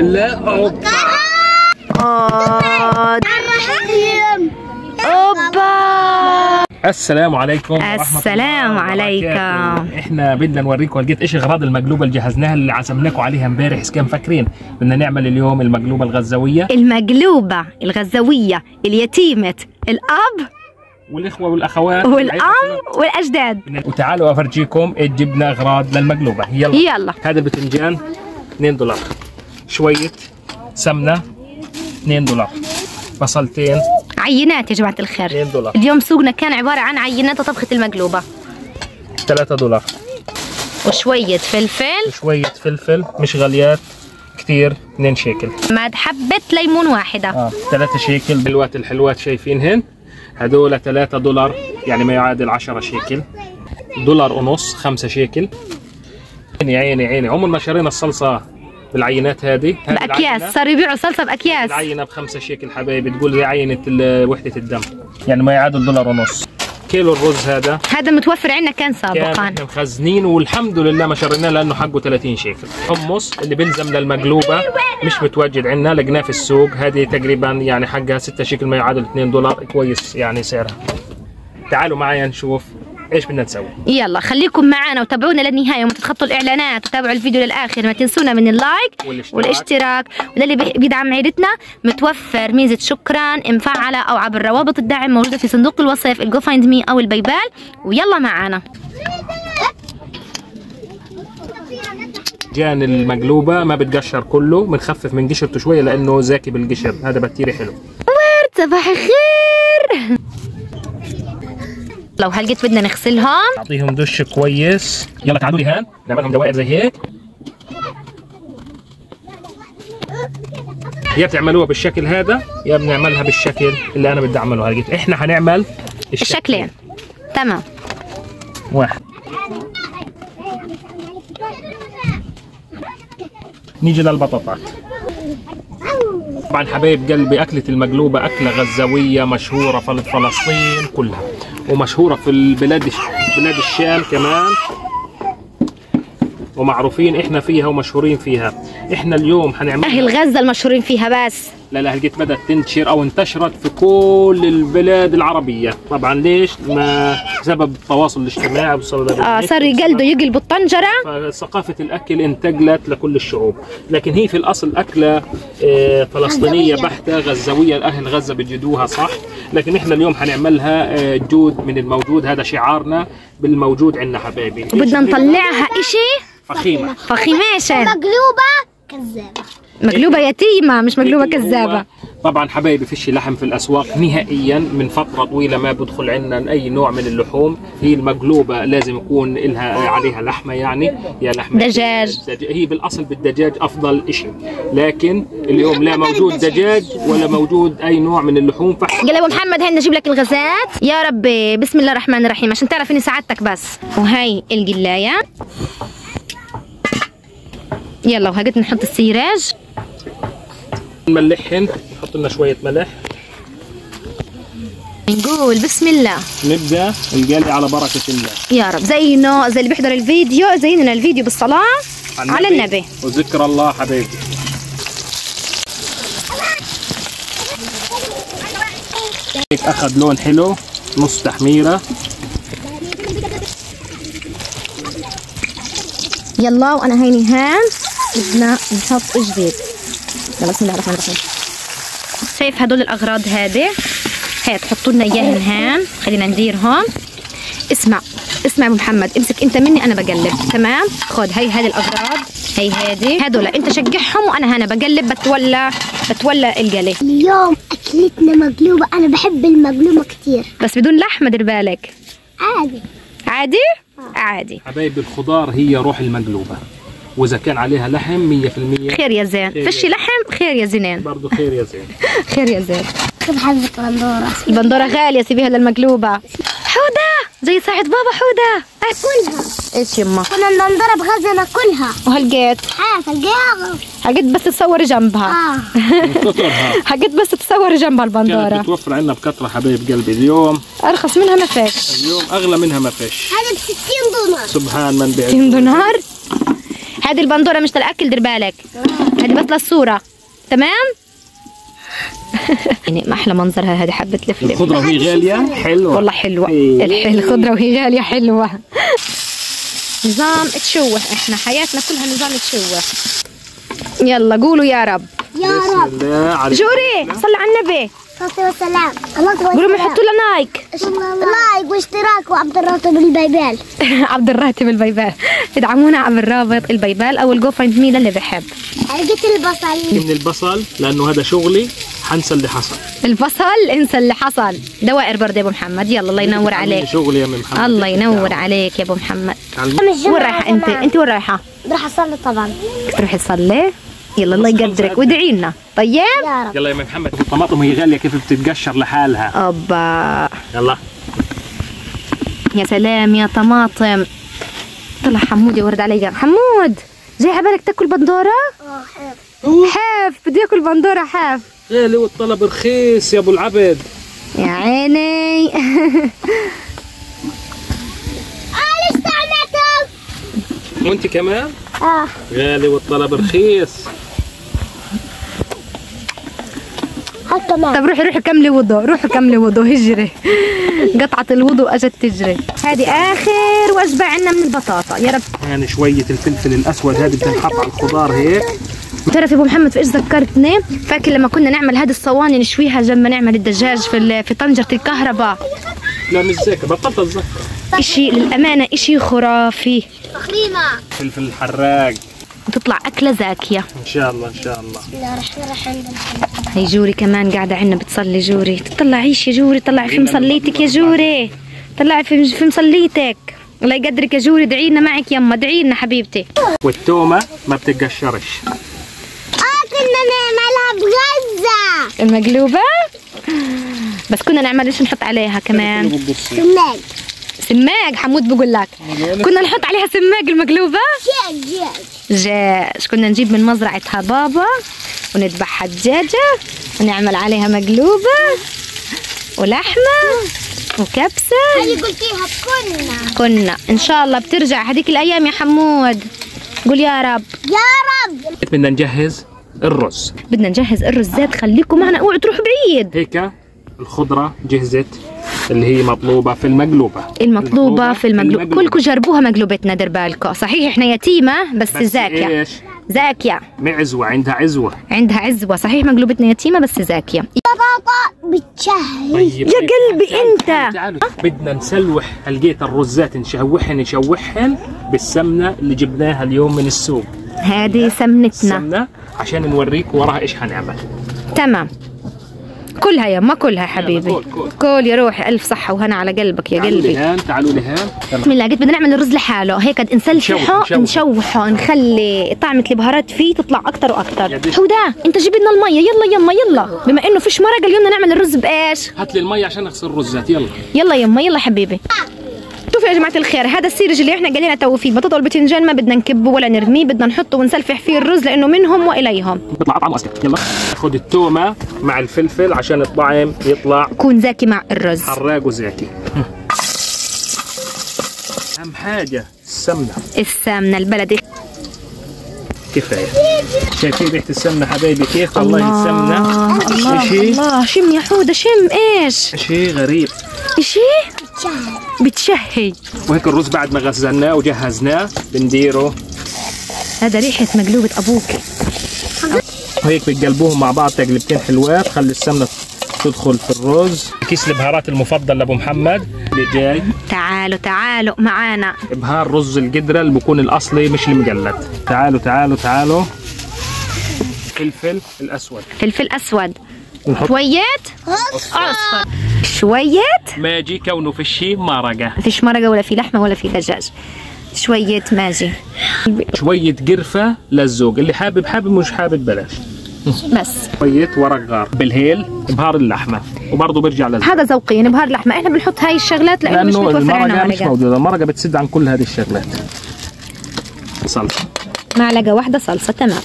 لا اوبا السلام عليكم ورحمة السلام الله عليكم. وبركاته. احنا بدنا نوريكم لقيت ايش اغراض المقلوبه اللي جهزناها اللي عزمناكم عليها امبارح. اذا كان فاكرين بدنا نعمل اليوم المقلوبه الغزاويه، المقلوبة الغزاوية اليتيمة الأب والاخوه والاخوات والأم والأجداد. وتعالوا افرجيكم ايش جبنا اغراض للمقلوبه. يلا. هذا البتنجان $2، شويه سمنه $2، بصلتين عينات يا جماعة الخير، $2، اليوم سوقنا كان عبارة عن عينات طبخة المقلوبة. $3، وشوية فلفل، شويه فلفل مش غاليات كثير، 2 شيكل. مع حبة ليمون واحدة. 3 شيكل. الحلوات الحلوات شايفينهن هذول $3 يعني ما يعادل 10 شيكل. $1.50 5 شيكل. عيني عمر ما شرينا الصلصة بالعينات هذه بأكياس، صاروا يبيعوا صلصة بأكياس. العينة ب5 شيكل حبايبي، تقول زي عينة وحدة الدم، يعني ما يعادل $1.50. كيلو الرز هذا متوفر عندنا كان سابقا، كان مخزنين والحمد لله ما شريناه لانه حقه 30 شيكل. حمص اللي بيلزم للمقلوبه مش متواجد عندنا، لقناه في السوق، هذه تقريبا يعني حقها 6 شيكل ما يعادل $2، كويس يعني سعرها. تعالوا معايا نشوف ايش بدنا نسوي. يلا خليكم معنا وتابعونا للنهايه وما تتخطوا الاعلانات وتابعوا الفيديو للاخر. ما تنسونا من اللايك والاشتراك وللي بيدعم عيلتنا متوفر ميزه شكرا مفعله او عبر روابط الدعم موجوده في صندوق الوصف، الجو فايند مي او الباي بال. ويلا معنا. جان المقلوبه ما بتقشر كله، بنخفف من قشرته شويه لانه زاكي بالقشر، هذا بكتير حلو. صباح الخير. لو هلقيت بدنا نغسلهم نعطيهم دش كويس. يلا تعالوا لي هان نعملهم دوائر زي هيك. يا بتعملوها بالشكل هذا يا بنعملها بالشكل اللي انا بدي اعمله. هلقيت احنا هنعمل الشكلين. تمام. واحد. نيجي للبطاطات. طبعا حبايب قلبي اكلة المقلوبة اكلة غزاوية مشهورة في فلسطين كلها، ومشهورة في بلاد الشام كمان، ومعروفين احنا فيها ومشهورين فيها. احنا اليوم هنعمل اهل غزة المشهورين فيها بس. لا هلقيت بدأت تنتشر او انتشرت في كل البلاد العربية. طبعا ليش؟ ما بسبب التواصل الاجتماعي بسبب صاروا يقلبوا الطنجرة، فثقافة الاكل انتقلت لكل الشعوب. لكن هي في الاصل اكلة فلسطينية بحتة غزاوية، اهل غزة بيجدوها صح، لكن احنا اليوم هنعملها جود من الموجود، هذا شعارنا بالموجود عندنا حبايبي. وبدنا نطلعها اشي فخيماشة. مقلوبة كذابة، مقلوبة يتيمة مش مقلوبة كذابة. طبعا حبايبي فيش لحم في الاسواق نهائيا، من فتره طويله ما بدخل عندنا اي نوع من اللحوم. هي المقلوبه لازم يكون لها عليها لحمه، يعني يا لحمه دجاج. هي بالاصل بالدجاج افضل شيء، لكن اليوم لا موجود دجاج ولا موجود اي نوع من اللحوم. قال ابو محمد هي نجيب لك الغازات. يا ربي بسم الله الرحمن الرحيم عشان تعرف اني ساعدتك بس. وهي القلايه. يلا وهقت نحط السيراج، نملحهن، نحط لنا شويه ملح، نقول بسم الله. نبدا القلي على بركه الله. يا رب زي اللي بيحضر الفيديو زينا الفيديو بالصلاه على النبي وذكر الله حبيبي. هيك اخذ لون حلو، نص تحميره. يلا وانا هيني هان بدنا نحط جديد. يلا بسم الله الرحمن الرحيم. شايف هدول الاغراض هذه هي تحطوا لنا اياهم هان، خلينا نديرهم. اسمع ابو محمد، امسك انت مني انا بقلب. تمام، خذ هذه الاغراض، هذه هدول انت شجعهم وانا هنا بقلب بتولى القلي. اليوم اكلتنا مقلوبة، انا بحب المقلوبة كتير بس بدون لحمة دير بالك. عادي عادي حبايبي. الخضار هي روح المقلوبة، واذا كان عليها لحم 100% خير يا زين، فيش لحم خير يا زينين. برضه خير يا زين. خير يا زين. كيف حبة بندورة؟ البندورة غالية سيبيها للمقلوبة. حودة زي ساعد بابا حودة. اكلها. ايش يما؟ كنا البندورة بغزة ناكلها. وهلقيت حقيت بس تصور جنبها. حقيت بس تصور جنبها البندورة. كانت بتوفر عندنا بكثرة حبايب قلبي، اليوم ارخص منها ما فيش. اليوم اغلى منها ما فيش. هذا ب $60. سبحان من بعت. $60. هذه البندوره مش للاكل، دير بالك، هذه بس للصوره. تمام. يعني ما احلى منظرها هذه حبه لفلف. الخضره وهي غاليه حلوه والله حلوه. الخضره وهي غاليه حلوه. نظام تشوح، احنا حياتنا كلها نظام تشوح. يلا قولوا يا رب. يا رب. جوري صلي على النبي. صلى والسلام. قولوا يحطوا لنا لايك. لايك واشتراك وعبد الراتب البيبال. عبد الراتب البيبال، ادعمونا عبر الرابط البيبال او الجو فايند مي للي بحب. لقيت البصل. من البصل لانه هذا شغلي، حنسى اللي حصل. البصل انسى اللي حصل. دوائر برد يا ابو محمد. يلا الله ينور عليك. شغلي يا ام محمد. الله ينور عليك يا ابو محمد. وين رايحه انت؟ انت وين رايحه؟ راح اصلي طبعا. تروحي تصلي؟ يلا الله يقدرك وادعي لنا. طيب يا رب. يلا يا ام محمد. الطماطم هي غاليه كيف بتتقشر لحالها. اوبا. يلا يا سلام يا طماطم. طلع حمود يورد علي. حمود جاي على بالك تاكل بندوره؟ حاف بدي اكل بندوره حاف. غالي والطلب رخيص يا ابو العبد. يا عيني. وانت كمان؟ غالي والطلب رخيص. طب روحي كملي وضوء، روحي كملي وضوء. هجري. قطعت الوضوء اجت تجري. هذه اخر وجبه عندنا من البطاطا يا رب. يعني شويه الفلفل الاسود هذه بتنحط على الخضار هيك. بتعرف يا ابو محمد في ايش ذكرتني؟ فاكر لما كنا نعمل هذه الصواني نشويها جنب ما نعمل الدجاج في طنجره الكهرباء؟ لا مش ذاكر، بطلت اتذكر. اشي للامانه اشي خرافي. تخريمه. فلفل الحراق. تطلع اكله زاكيه ان شاء الله ان شاء الله. بسم الله الرحمن الرحيم. هي جوري كمان قاعده عندنا بتصلي. جوري طلعيش يا جوري، طلعي في مصليتك يا جوري، طلعي في مصليتك. الله يقدرك يا جوري. ادعي لنا معك يما، ادعي لنا حبيبتي. والتومه ما بتتقشرش. كنا نعملها بغزه المقلوبه بس كنا نعمل ايش نحط عليها كمان؟ سماق. سماق. حمود بقول لك كنا نحط عليها سماق المقلوبه. دجاج. كنا نجيب من مزرعتها بابا ونذبحها الدجاجه ونعمل عليها مقلوبه ولحمه وكبسه. هذه قلتيها كنا ان شاء الله بترجع هذيك الايام يا حمود. قول يا رب. يا رب. بدنا نجهز الرز. بدنا نجهز الرز. زاد خليكم معنا، اوعوا تروحوا بعيد. هيك الخضره جهزت اللي هي مطلوبه في المقلوبه. المطلوبه في المقلوبه. كلكم جربوها مقلوبتنا، دير بالكم. صحيح احنا يتيمه بس زاكيه. إيش؟ زاكيه. معزوه، عندها عزوه. عندها عزوه. صحيح مقلوبتنا يتيمه بس زاكيه. بطاطا بتشهي. طيب يا قلبي انت. تعالوا. بدنا نسلوح هلقيت الرزات، نشوحهن بالسمنه اللي جبناها اليوم من السوق. هذه سمنتنا. السمنه عشان نوريك وراها ايش حنعمل. تمام. كلها يا ما كلها حبيبي. كل يا روحي. الف صحه وهنا على قلبك يا قلبي. تعالوا لهان. بسم الله. قلت بدنا نعمل الرز لحاله هيك نسلحه نشوحه نخلي طعمه البهارات فيه تطلع اكثر واكثر. حوده انت جيب لنا الميه. يلا يلا بما انه فيش مرقه اليوم بدنا نعمل الرز بايش؟ هات لي الميه عشان اغسل الرزات. يلا يما يلا حبيبي. شوفوا يا جماعه الخير، هذا السيرج اللي احنا قايلين تو فيه البطاطا والبتنجان ما بدنا نكبه ولا نرميه، بدنا نحطه ونسلفح فيه الرز لانه منهم واليهم. بيطلع طعمه اسكت. يلا خذ التومه مع الفلفل عشان الطعم يطلع يكون زاكي مع الرز. حراق وزاكي. اهم حاجه السمنه البلدي. كفايه. شايفين ريحه السمنه حبايبي كيف؟ والله السمنه الله شم يا حوده. شم ايش؟ شيء غريب. شيء بتشهي. وهيك الرز بعد ما غسلناه وجهزناه بنديره. هذا ريحه مقلوبه ابوك. وهيك بتقلبوهم مع بعض تقلبتين حلوات. خلي السمنه تدخل في الرز. كيس البهارات المفضل لابو محمد اللي جاي. تعالوا معانا. بهار رز القدره اللي بكون الاصلي مش المقلد. تعالوا. فلفل اسود. شويه اصفر. شويه ماجي. كونه في الشيء مرقه. فيش مرقه ولا في لحمه ولا في دجاج. شويه ماجي. شويه قرفه للذوق، اللي حابب مش حابب بلاش. بس شويه ورق غار بالهيل. بهار اللحمه وبرضه بيرجع للذوق. هذا ذوقيا. بهار لحمه احنا بنحط هاي الشغلات لانه مش متوفر عندنا المرقه مش موجوده. المرقه بتسد عن كل هذه الشغلات. صلصه. معلقه واحده صلصه. تمام.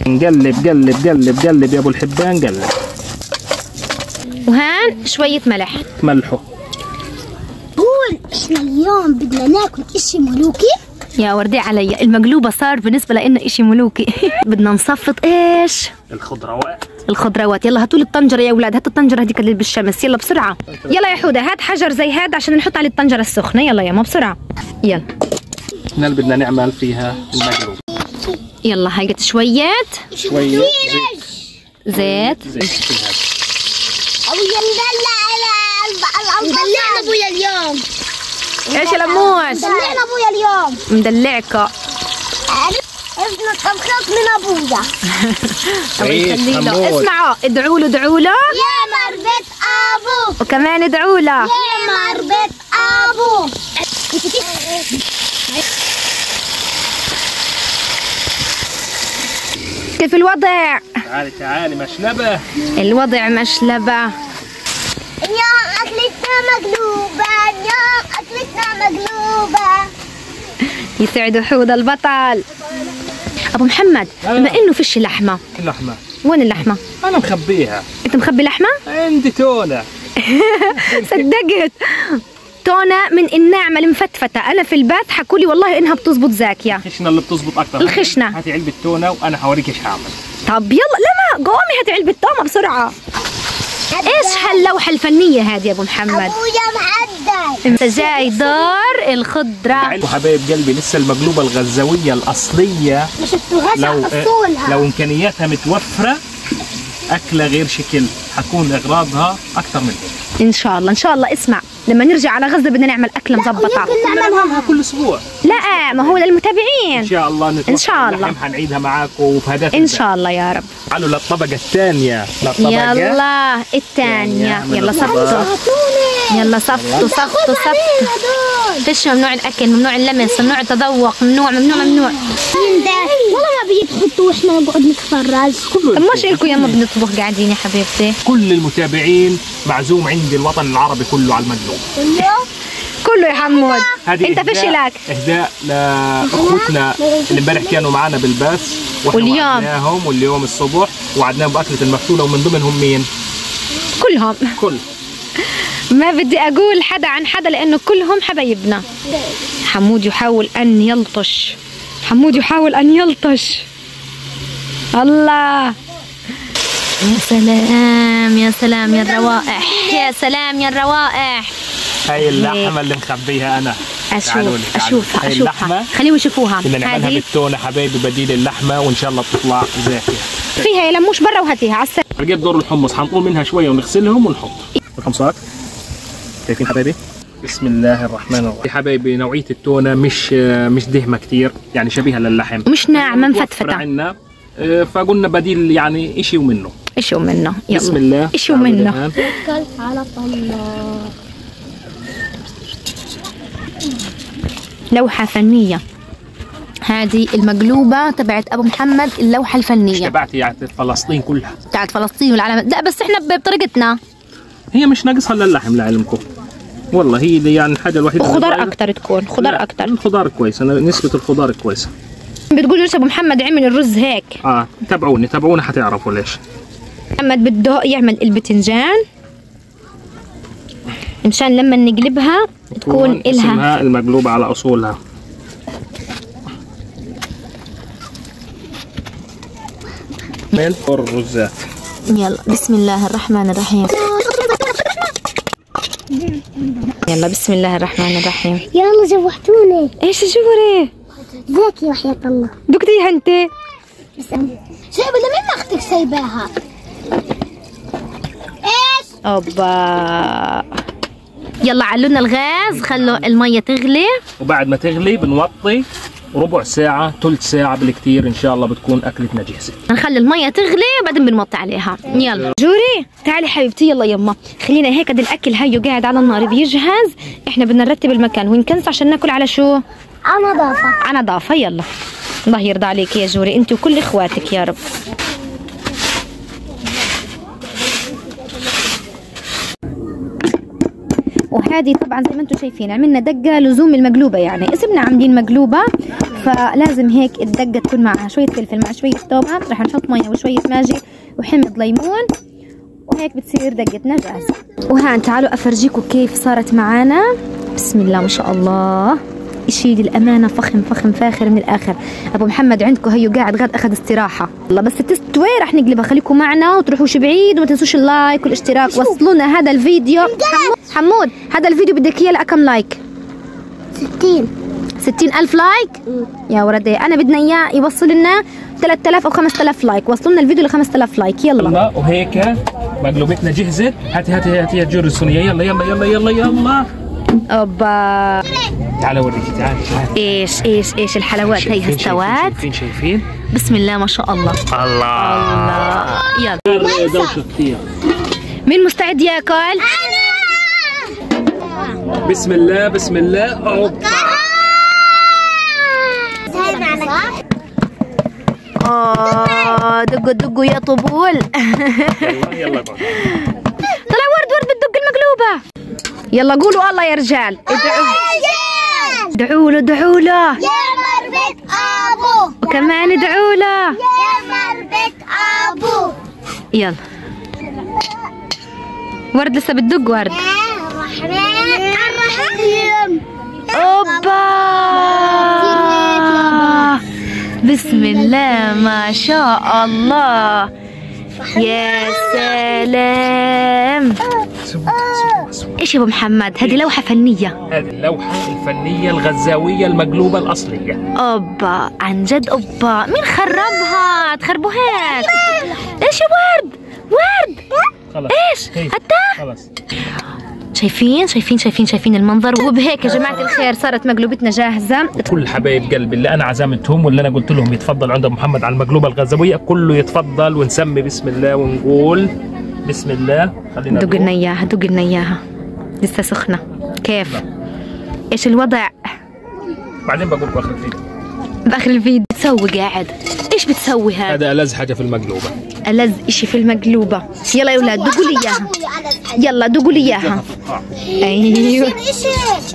نقلب يا ابو الحبان. قلب. وهان شويه ملح. ملحه. قول احنا اليوم بدنا ناكل اشي ملوكي. يا وردي علي، المقلوبة صار بالنسبة لنا اشي ملوكي. بدنا نصفط ايش؟ الخضروات. يلا هاتوا لي الطنجرة يا اولاد، هاتوا الطنجرة هذيك اللي بالشمس، يلا بسرعة. يلا يا حودة هات حجر زي هذا عشان نحط عليه الطنجرة السخنة، يلا يا ما بسرعة. يلا احنا اللي بدنا نعمل فيها المقلوب. يلا هاي قد شوية زيت. ابويا مدلعنا ابويا اليوم. ايش يا لموش؟ مدلعنا ابويا اليوم. مدلعكا. ابن الطبخات من ابويا. اسمعوا، ادعوا له يا مربت ابو. وكمان ادعوا له يا مربت ابو. كيف الوضع؟ تعالي مشلبة. الوضع مشلبة. اليوم اكلتنا مقلوبة، اليوم اكلتنا مقلوبة. يسعد حوض البطل. ابو محمد بما انه فيش لحمة. اللحمة وين اللحمة؟ انا مخبيها. انت مخبي لحمة؟ عندي تونة. صدقت تونة من الناعمة المفتفتة. انا في البيت حكولي والله انها بتزبط زاكية. الخشنة اللي بتزبط اكتر. الخشنة. هاتي علبة تونة وانا حوريك ايش هعمل. طب يلا لما قومي هاتي علبة تومة بسرعة. ايش هاللوحة الفنية هذه يا ابو محمد؟ ابويا معدل. انت جاي دار الخضرة. وحبايب قلبي لسه المقلوبة الغزاوية الأصلية مش التغزة اصولها. لو إمكانياتها متوفرة أكلة غير شكل، حكون إغراضها أكثر من هيك. ان شاء الله ان شاء الله. اسمع لما نرجع على غزة بدنا نعمل أكلة مظبطة. نعملها كل أسبوع. لا ما هو للمتابعين إن شاء الله. إن شاء الله حنعيدها معاكم وبهدف إن شاء الله يا رب. تعالوا للطبقة الثانية. يلا الثانية. يلا صفتوا. يلا صفتوا. فيش ممنوع الأكل، ممنوع اللمس، ممنوع التذوق، ممنوع. والله ما بيتحطوا واحنا نقعد نتفرج. طب مش إلكم يما بنطبخ قاعدين يا حبيبتي؟ كل المتابعين معزوم عندي الوطن العربي كله على المقلوب. كله يا حمود. انت فيش لك اهداء لاخوتنا اللي امبارح كانوا معنا بالبث واليوم واليوم الصبح وعدناهم باكله المفتوله، ومن ضمنهم مين؟ كلهم. كل ما بدي اقول حدا عن حدا لانه كلهم حبايبنا. حمود يحاول ان يلطش. الله يا سلام يا سلام يا الروائح. يا سلام يا الروائح. هاي اللحمة اللي مخبيها أنا. أشوفها. خليهم يشوفوها. بدنا نعملها بالتونة حبايبي بديل اللحمة، وإن شاء الله بتطلع زاكية. فيها يا لموش برا وهاتيها على السريع. لقيت دور الحمص، حنطول منها شوية ونغسلهم ونحط الحمصات. شايفين حبايبي؟ بسم الله الرحمن الرحيم. حبايبي نوعية التونة مش دهمة كتير، يعني شبيهة للحم، مش ناعمة مفتفتة عنا. فقلنا بديل يعني إشي ومنه. يلا بسم الله. إشي ومنه. على الله. لوحة فنية هذه المقلوبة تبعت أبو محمد، اللوحة الفنية تبعت يعني فلسطين كلها، تبعت فلسطين والعالم. لا بس احنا بطريقتنا، هي مش ناقصها للحم لعلمكم، والله هي اللي يعني الحاجة الوحيدة. وخضار أكتر تكون، خضار أكتر. الخضار كويس، نسبة الخضار كويسة. بتقولوا ليش أبو محمد عمل الرز هيك؟ تابعوني حتعرفوا ليش. محمد بده يعمل البتنجان مشان لما نقلبها تكون إلها المقلوبة على أصولها. من الرزات. يلا بسم الله الرحمن الرحيم. يلا بسم الله الرحمن الرحيم. يلا جوحتوني. ايش الجوري؟ زاكي وحياة الله. دقتيها انت؟ سايبة لمين اختك سايباها؟ ايش؟ اوبا. يلا علونا الغاز، خلوا المية تغلي، وبعد ما تغلي بنوطي ربع ساعة ثلث ساعة بالكثير، إن شاء الله بتكون أكلتنا جاهزة. نخلي المية تغلي وبعدين بنوطي عليها. يلا جوري تعالي حبيبتي. يلا يما خلينا هيك قد الأكل هيو قاعد على النار بيجهز، إحنا بدنا نرتب المكان ونكنس عشان ناكل على شو؟ على نظافة. على نظافة. يلا الله يرضى عليك يا جوري أنت وكل إخواتك يا رب. وهذه طبعا زي ما انتم شايفين عملنا دقه لزوم المقلوبه، يعني اسمنا عاملين مقلوبه فلازم هيك الدقه تكون معها شويه فلفل مع شويه تومه، رح نحط ميه وشويه ماجي وحمض ليمون وهيك بتصير دقتنا جاهزه. وهان تعالوا افرجيكم كيف صارت معانا. بسم الله ما شاء الله. اشي للامانه فخم فخم فاخر من الاخر. ابو محمد عندكم هيو قاعد غاد اخذ استراحه، والله بس تستوي رح نقلبها. خليكم معنا وتروحوش بعيد وما تنسوش اللايك والاشتراك. وصلونا هذا الفيديو. حمود هذا الفيديو بدك اياه لكم لايك؟ 60,000 لايك. يا ولدي انا بدنا اياه يوصل لنا 3000 او 5000 لايك. وصلوا لنا الفيديو ل 5000 لايك. يلا وهيك مقلوبتنا جهزت. هاتي جر الصينيه. يلا يلا يلا يلا يلا. اوبا تعال اوريكي. تعال ايش الحلوات هي استوت. شايفين بسم الله ما شاء الله. الله يلا دوشه كثير. مين مستعد ياكل؟ بسم الله بسم الله. اوبا دقوا يا طبول. يلا طلع ورد بتدق المقلوبة. يلا قولوا الله يا رجال. ادعوا له يا مربك ابو. وكمان ادعوا له يا مربك ابو. يلا ورد لسه بتدق. ورد الرحمن الرحيم. اوبا بسم الله ما شاء الله. يا سلام. ايش يا ابو محمد؟ هذه لوحة فنية. هذه اللوحة الفنية الغزاوية المقلوبة الأصلية. اوبا عن جد. اوبا مين خربها؟ تخربوهاش. ايش يا ورد؟ خلص. ايش؟ حتى خلص. شايفين المنظر. وبهيك يا جماعة الخير صارت مقلوبتنا جاهزة. كل حبايب قلبي اللي أنا عزمتهم واللي أنا قلت لهم يتفضلوا عند محمد على المقلوبة الغزاوية كله يتفضل ونسمي بسم الله ونقول بسم الله. خلينا دوق لنا اياها لسه سخنة. كيف؟ ايش الوضع؟ بعدين بقول باخر الفيديو. بتسوي قاعد ايش بتسوي هذا ألذ حاجة في المقلوبة. ألذ اشي في المقلوبة. يلا يا اولاد دوقوا لي اياها. يلا دوقوا لي اياها. ايوه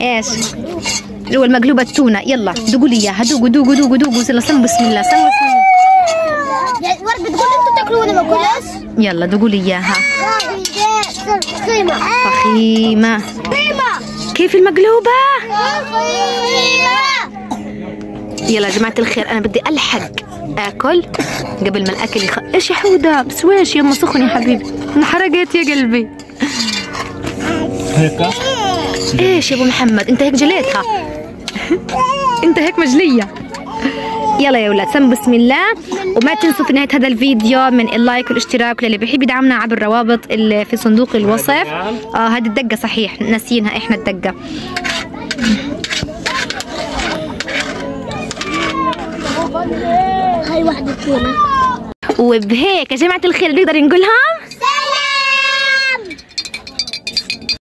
ايش؟ اللي هو المقلوبة التونة. يلا دوقوا لي اياها. دوقوا يلا سموا بسم الله. ورد بتقول انتوا تاكلوا وانا ما باكلش. يلا دوقوا لي اياها. فخيمة. كيف المقلوبة؟ يلا يا جماعة الخير أنا بدي ألحق آكل قبل ما الأكل إيش يا حودة؟ بسويش يما سخن يا حبيبي. انحرقت يا قلبي. هيك إيش يا أبو محمد؟ أنت هيك جليتها. أنت هيك مجلية. يلا يا ولاد سموا بسم الله. وما تنسوا في نهاية هذا الفيديو من اللايك والاشتراك للي بيحب يدعمنا عبر الروابط اللي في صندوق الوصف. هذه الدقة صحيح ناسينها احنا الدقة. هاي واحدة تونة. وبهيك يا جماعة الخير نقدر نقولها